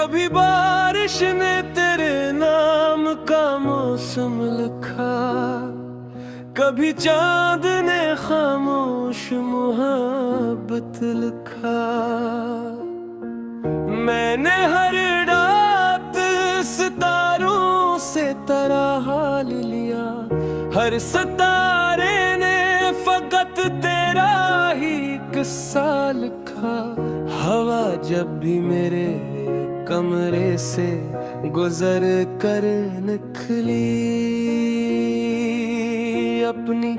कभी बारिश ने तेरे नाम का मौसम लिखा, कभी चांद ने खामोश मोहब्बत लिखा। मैंने हर रात सितारों से तरह हाल लिया, हर सितारे ने फकत तेरा ही किस्सा लिखा। हवा जब भी मेरे कमरे से गुजर कर निकली, अपनी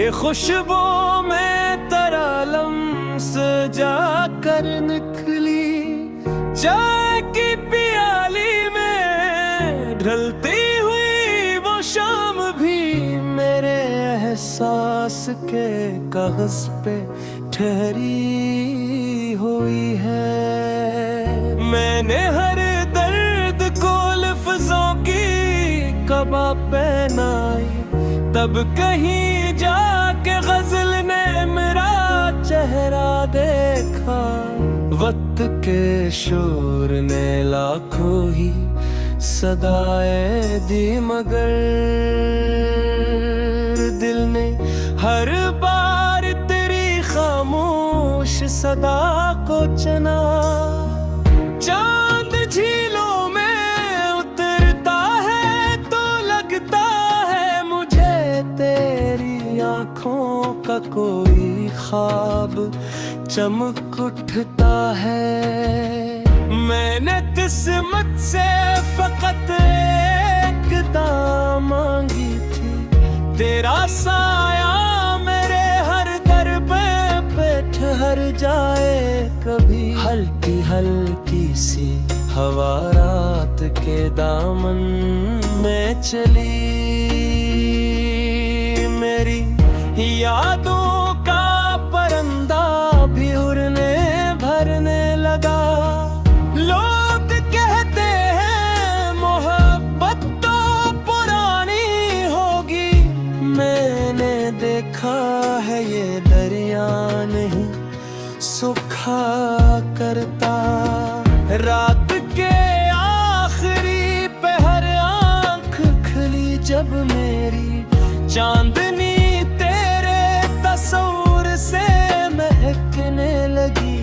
एक खुशबू में तरालम सजा कर निकली। चाय की प्याली में ढलती हुई वो शाम भी मेरे एहसास के कागज पे ठहरी हुई है। मैंने हर दर्द को लफ्जों की कबा पहनाई, तब कहीं जाके गजल ने मेरा चेहरा देखा। वक्त के शोर ने लाखों ही सदाएं दी, मगर दिल ने हर बार तेरी खामोश सदा को चुना। चांद झीलों में उतरता है तो लगता है मुझे तेरी आंखों का कोई ख्वाब चमक उठता है। मैंने किस्मत से फकत एक दाम मांगी थी, तेरा साया मेरे हर दर पे ठहर जाए कभी। हल्की हल्की सी हवा रात के दामन में चली, मेरी यादों का परिंदा भी उड़ने भरने लगा। लोग कहते हैं मोहब्बत तो पुरानी होगी, मैंने देखा है ये दरिया नहीं सूखा करता। रात के आखिरी पहर आंख खुली जब मेरी, चांदनी तेरे तस्वीर से महकने लगी।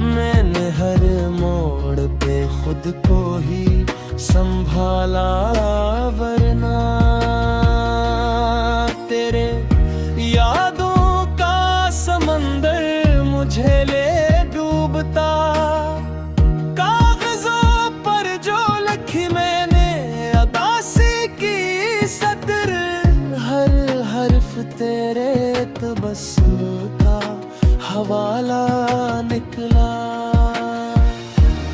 मैंने हर मोड़ पे खुद को ही संभाला, वरना तेरे यादों का समंदर मुझे ले डूबता। कागजों पर जो लिखी मैंने अदासी की सतर, हर हर्फ तेरे तबस्सुम का हवाला निकला।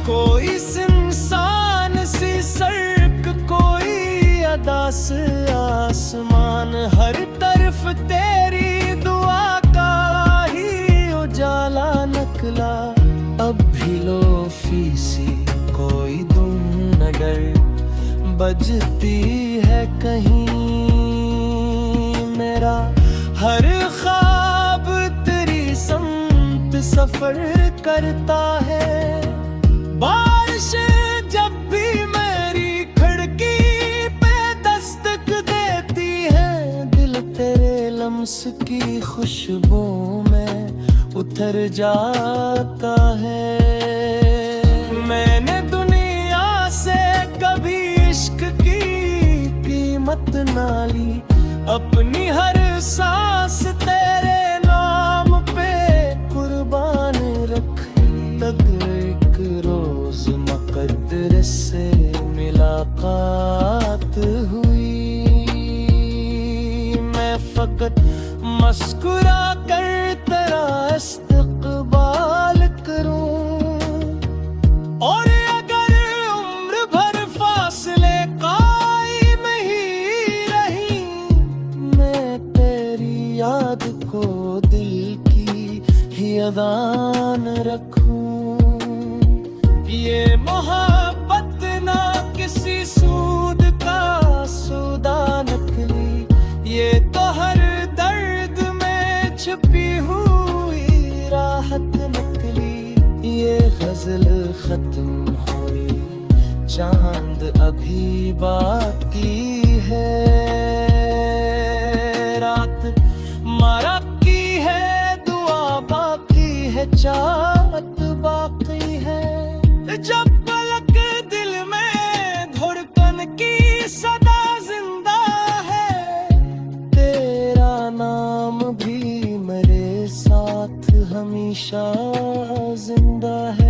कोई इंसान सी सड़क, कोई अदास आसमान, हर तरफ तेरी दुआ का ही उजाला निकला। अब भी लोफी सी कोई धुन अगर बजती है कहीं, मेरा हर ख्वाब तेरी समत सफर करता है। बारिश जब भी मेरी खिड़की पे दस्तक देती है, दिल तेरे लम्स की खुशबू में उतर जाता है। मैंने दुनिया से कभी इश्क की कीमत ना ली, अपनी हर सांस तेरे नाम पे कुर्बान रखी। एक रोज मुकद्दर से मुलाकात हुई, मैं फकत मुस्कुरा कर तेरा इस्तकबाल करूं। और अगर उम्र भर फासले कायम ही रही, मैं तेरी याद को दिल की ही अदान रखूं। ये मोहब्बत ना किसी सूद का सौदा नकली, ये तो हर दर्द में छुपी हुई राहत निकली। ये गजल खत्म हुई चांद अभी बाकी है, रात मारा की है, दुआ बाकी है, चाहत बाकी है। जब पलक दिल में धड़कन की सदा जिंदा है, तेरा नाम भी मेरे साथ हमेशा जिंदा है।